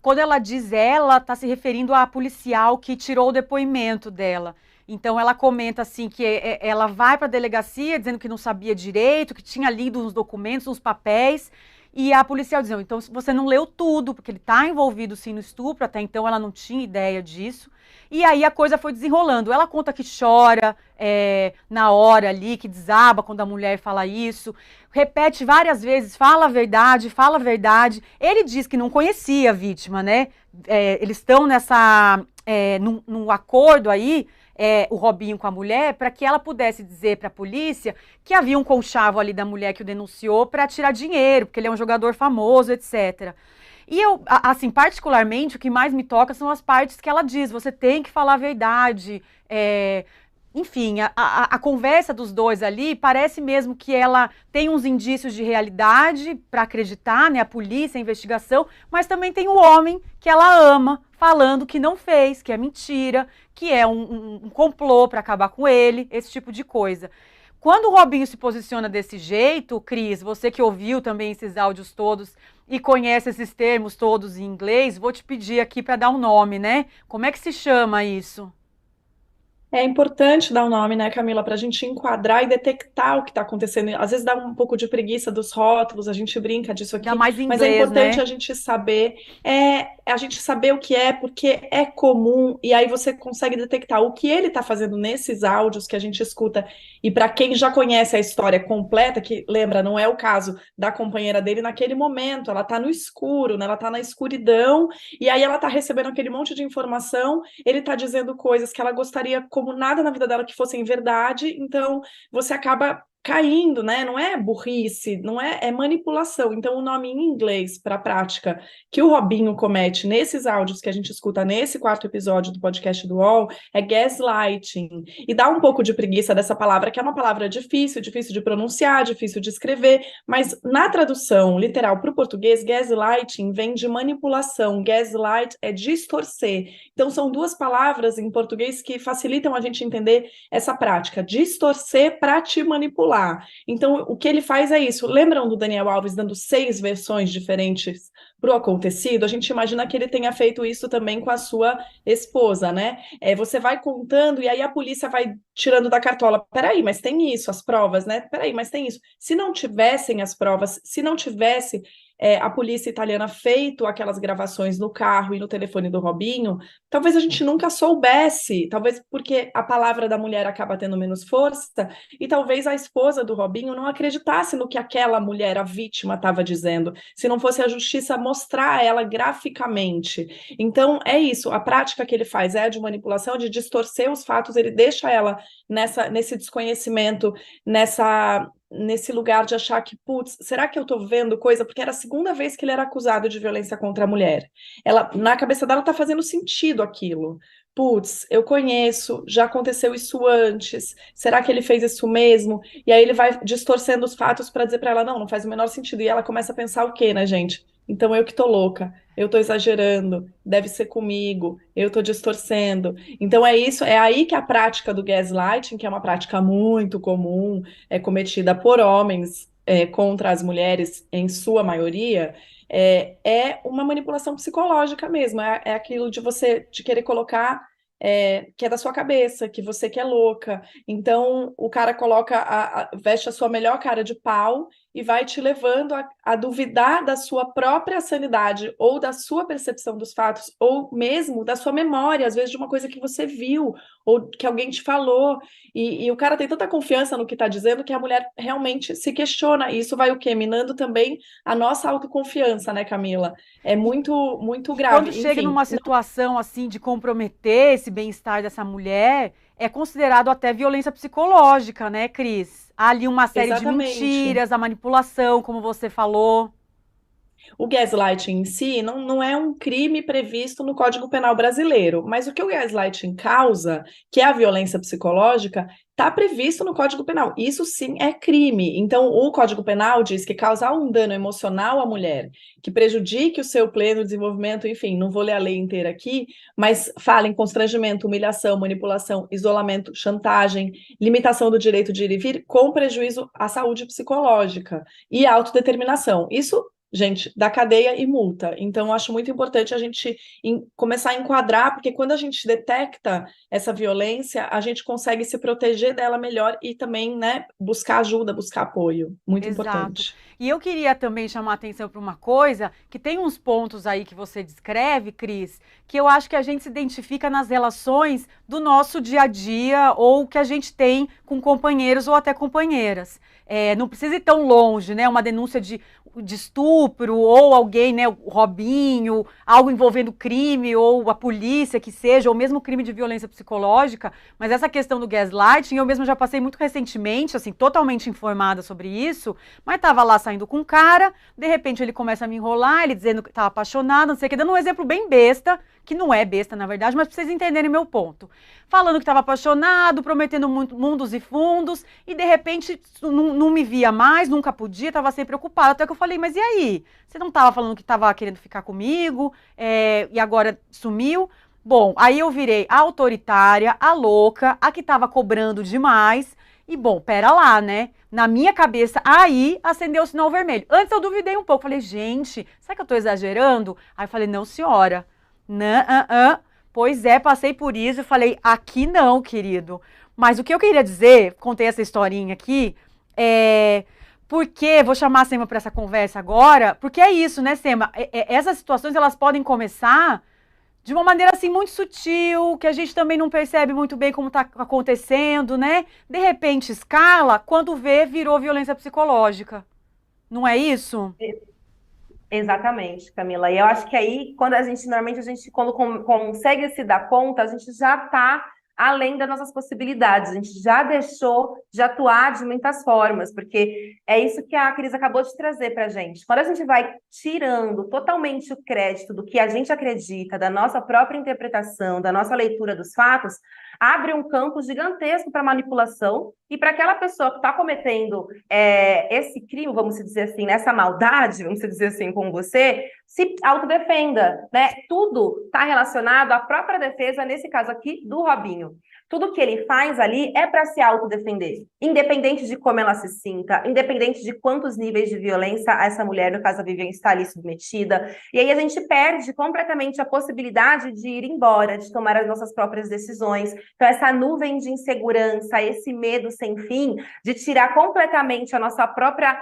quando ela diz ela, está se referindo à policial que tirou o depoimento dela. Então ela comenta assim que ela vai para a delegacia dizendo que não sabia direito, que tinha lido uns documentos, uns papéis, e a policial dizendo, então você não leu tudo, porque ele está envolvido sim no estupro, até então ela não tinha ideia disso. E aí a coisa foi desenrolando. Ela conta que chora na hora ali, que desaba quando a mulher fala isso, repete várias vezes, fala a verdade, fala a verdade. Ele diz que não conhecia a vítima, né? Eles estão num acordo aí, o Robinho com a mulher, para que ela pudesse dizer para a polícia que havia um conchavo ali da mulher que o denunciou para tirar dinheiro, porque ele é um jogador famoso, etc. E eu, assim, particularmente, o que mais me toca são as partes que ela diz, você tem que falar a verdade, enfim, a conversa dos dois ali parece mesmo que ela tem uns indícios de realidade para acreditar, né? A polícia, a investigação, mas também tem o homem que ela ama, falando que não fez, que é mentira, que é um complô para acabar com ele, esse tipo de coisa. Quando o Robinho se posiciona desse jeito, Cris, você que ouviu também esses áudios todos e conhece esses termos todos em inglês, vou te pedir aqui para dar um nome, né? Como é que se chama isso? É importante dar um nome, né, Camila, para a gente enquadrar e detectar o que está acontecendo. Às vezes dá um pouco de preguiça dos rótulos, a gente brinca disso Ainda aqui, mais em mas é inglês, importante né? a gente saber, a gente saber o que é, porque é comum, e aí você consegue detectar o que ele está fazendo nesses áudios que a gente escuta. E para quem já conhece a história completa, que lembra, não é o caso da companheira dele naquele momento, ela está no escuro, né? Ela está na escuridão, e aí ela está recebendo aquele monte de informação, ele está dizendo coisas que ela gostaria como nada na vida dela que fossem verdade, então você acaba caindo, né? Não é burrice, não é, é manipulação. Então, o nome em inglês para a prática que o Robinho comete nesses áudios que a gente escuta nesse quarto episódio do podcast do UOL é gaslighting. E dá um pouco de preguiça dessa palavra, que é uma palavra difícil, difícil de pronunciar, difícil de escrever, mas na tradução literal para o português, gaslighting vem de manipulação. Gaslight é distorcer. Então, são duas palavras em português que facilitam a gente entender essa prática, distorcer para te manipular. Então, o que ele faz é isso. Lembram do Daniel Alves dando 6 versões diferentes para o acontecido? A gente imagina que ele tenha feito isso também com a sua esposa, né? Você vai contando e aí a polícia vai tirando da cartola. Peraí, mas tem isso, as provas, né? Peraí, mas tem isso. Se não tivessem as provas, se não tivesse a polícia italiana feito aquelas gravações no carro e no telefone do Robinho, talvez a gente nunca soubesse, talvez porque a palavra da mulher acaba tendo menos força, e talvez a esposa do Robinho não acreditasse no que aquela mulher, a vítima, estava dizendo, se não fosse a justiça mostrar ela graficamente. Então, é isso, a prática que ele faz é a de manipulação, de distorcer os fatos, ele deixa ela nesse desconhecimento, nesse lugar de achar que, putz, será que eu tô vendo coisa? Porque era a segunda vez que ele era acusado de violência contra a mulher. Ela, na cabeça dela, tá fazendo sentido aquilo. Putz, eu conheço, já aconteceu isso antes. Será que ele fez isso mesmo? E aí ele vai distorcendo os fatos para dizer para ela, não, não faz o menor sentido. E ela começa a pensar o quê, né, gente? Então eu que tô louca, eu tô exagerando, deve ser comigo, eu tô distorcendo. Então é isso, é aí que a prática do gaslighting, que é uma prática muito comum, é cometida por homens contra as mulheres, em sua maioria, é uma manipulação psicológica mesmo. É aquilo de você de querer colocar que é da sua cabeça, que você que é louca. Então o cara coloca, veste a sua melhor cara de pau e vai te levando a duvidar da sua própria sanidade, ou da sua percepção dos fatos, ou mesmo da sua memória, às vezes de uma coisa que você viu, ou que alguém te falou. E o cara tem tanta confiança no que está dizendo que a mulher realmente se questiona. E isso vai o quê? Minando também a nossa autoconfiança, né, Camila? É E, muito, muito e quando grave. chega Enfim, numa situação assim de comprometer esse bem-estar dessa mulher, é considerado até violência psicológica, né, Cris? Há ali uma série de exatamente. mentiras, a manipulação, como você falou. O gaslighting em si não é um crime previsto no Código Penal brasileiro, mas o que o gaslighting causa, que é a violência psicológica, está previsto no Código Penal. Isso sim é crime. Então, o Código Penal diz que causar um dano emocional à mulher, que prejudique o seu pleno desenvolvimento, enfim, não vou ler a lei inteira aqui, mas fala em constrangimento, humilhação, manipulação, isolamento, chantagem, limitação do direito de ir e vir, com prejuízo à saúde psicológica e à autodeterminação. Isso gente, da cadeia e multa. Então, eu acho muito importante a gente começar a enquadrar, porque quando a gente detecta essa violência, a gente consegue se proteger dela melhor e também, né, buscar ajuda, buscar apoio. Muito Exato. importante. E eu queria também chamar a atenção para uma coisa, que tem uns pontos aí que você descreve, Cris, que eu acho que a gente se identifica nas relações do nosso dia a dia ou que a gente tem com companheiros ou até companheiras. Não precisa ir tão longe, né? Uma denúncia de estupro ou alguém, né, o Robinho, algo envolvendo crime ou a polícia que seja, ou mesmo crime de violência psicológica, mas essa questão do gaslighting, eu mesma já passei muito recentemente, assim, totalmente informada sobre isso, mas estava lá saindo com um cara, de repente ele começa a me enrolar, ele dizendo que estava apaixonado, não sei o que, dando um exemplo bem besta, que não é besta na verdade, mas para vocês entenderem meu ponto. Falando que estava apaixonado, prometendo mundos e fundos, e de repente não me via mais, nunca podia, estava sempre ocupado, até que eu falei, mas e aí? Você não estava falando que estava querendo ficar comigo, e agora sumiu? Bom, aí eu virei a autoritária, a louca, a que estava cobrando demais, e bom, pera lá, né? Na minha cabeça, aí acendeu o sinal vermelho. Antes eu duvidei um pouco, falei, gente, será que eu tô exagerando? Aí eu falei, não, senhora, não, pois é, passei por isso e falei, aqui não, querido. Mas o que eu queria dizer, contei essa historinha aqui, porque, vou chamar a Sema para essa conversa agora, porque é isso, né, Sema? Essas situações, elas podem começar de uma maneira assim muito sutil, que a gente também não percebe muito bem como está acontecendo, né? De repente escala, quando vê, virou violência psicológica. Não é isso? Exatamente, Camila. E eu acho que aí, quando a gente, normalmente, quando consegue se dar conta, a gente já está além das nossas possibilidades. A gente já deixou de atuar de muitas formas, porque é isso que a Cris acabou de trazer para a gente. Quando a gente vai tirando totalmente o crédito do que a gente acredita, da nossa própria interpretação, da nossa leitura dos fatos, abre um campo gigantesco para manipulação e para aquela pessoa que está cometendo esse crime, vamos dizer assim, nessa maldade, vamos dizer assim, com você, se autodefenda, né? Tudo está relacionado à própria defesa, nesse caso aqui, do Robinho. Tudo que ele faz ali é para se autodefender, independente de como ela se sinta, independente de quantos níveis de violência essa mulher, no caso a Vivian, está ali submetida. E aí a gente perde completamente a possibilidade de ir embora, de tomar as nossas próprias decisões. Então essa nuvem de insegurança, esse medo sem fim, de tirar completamente a nossa própria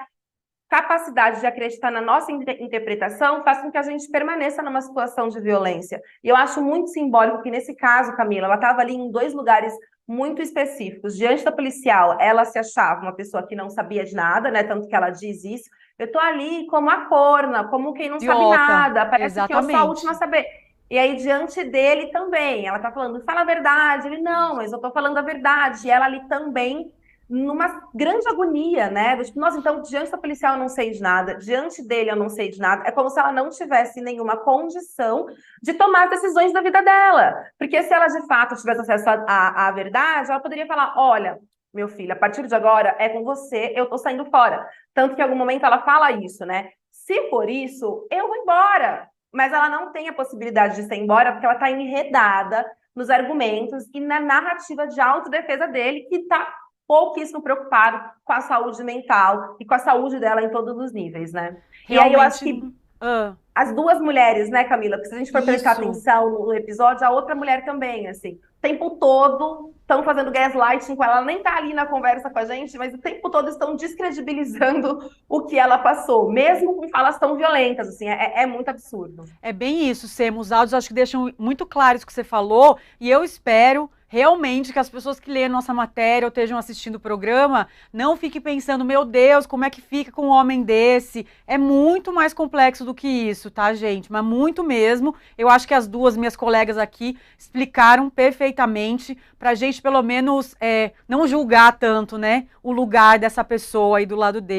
capacidade de acreditar na nossa interpretação faz com que a gente permaneça numa situação de violência. E eu acho muito simbólico que, nesse caso, Camila, ela estava ali em dois lugares muito específicos. Diante da policial, ela se achava uma pessoa que não sabia de nada, né? Tanto que ela diz isso. Eu tô ali como a corna, como quem não sabe Idiota. nada. Parece que eu sou a última a Exatamente. saber. E aí, diante dele também, ela tá falando, fala a verdade. Ele, não, mas eu tô falando a verdade. E ela ali também numa grande agonia, né? Do tipo, nossa, então, diante da policial eu não sei de nada, diante dele eu não sei de nada. É como se ela não tivesse nenhuma condição de tomar as decisões da vida dela. Porque se ela, de fato, tivesse acesso à verdade, ela poderia falar, olha, meu filho, a partir de agora é com você, eu tô saindo fora. Tanto que em algum momento ela fala isso, né? Se for isso, eu vou embora. Mas ela não tem a possibilidade de ir embora porque ela tá enredada nos argumentos e na narrativa de autodefesa dele, que tá pouquíssimo preocupado com a saúde mental e com a saúde dela em todos os níveis, né? E aí eu acho Realmente. que Ah, as duas mulheres, né, Camila? Porque se a gente for prestar isso. atenção no episódio, a outra mulher também, assim, o tempo todo estão fazendo gaslighting com ela, ela nem tá ali na conversa com a gente, mas o tempo todo estão descredibilizando o que ela passou, mesmo com falas tão violentas, assim, é muito absurdo. É bem isso, Sema. Os áudios acho que deixam muito claro isso que você falou, e eu espero realmente que as pessoas que leem nossa matéria ou estejam assistindo o programa não fiquem pensando, meu Deus, como é que fica com um homem desse? É muito mais complexo do que isso, tá, gente? Mas muito mesmo. Eu acho que as duas minhas colegas aqui explicaram perfeitamente pra gente, pelo menos, não julgar tanto, né, o lugar dessa pessoa aí do lado dele.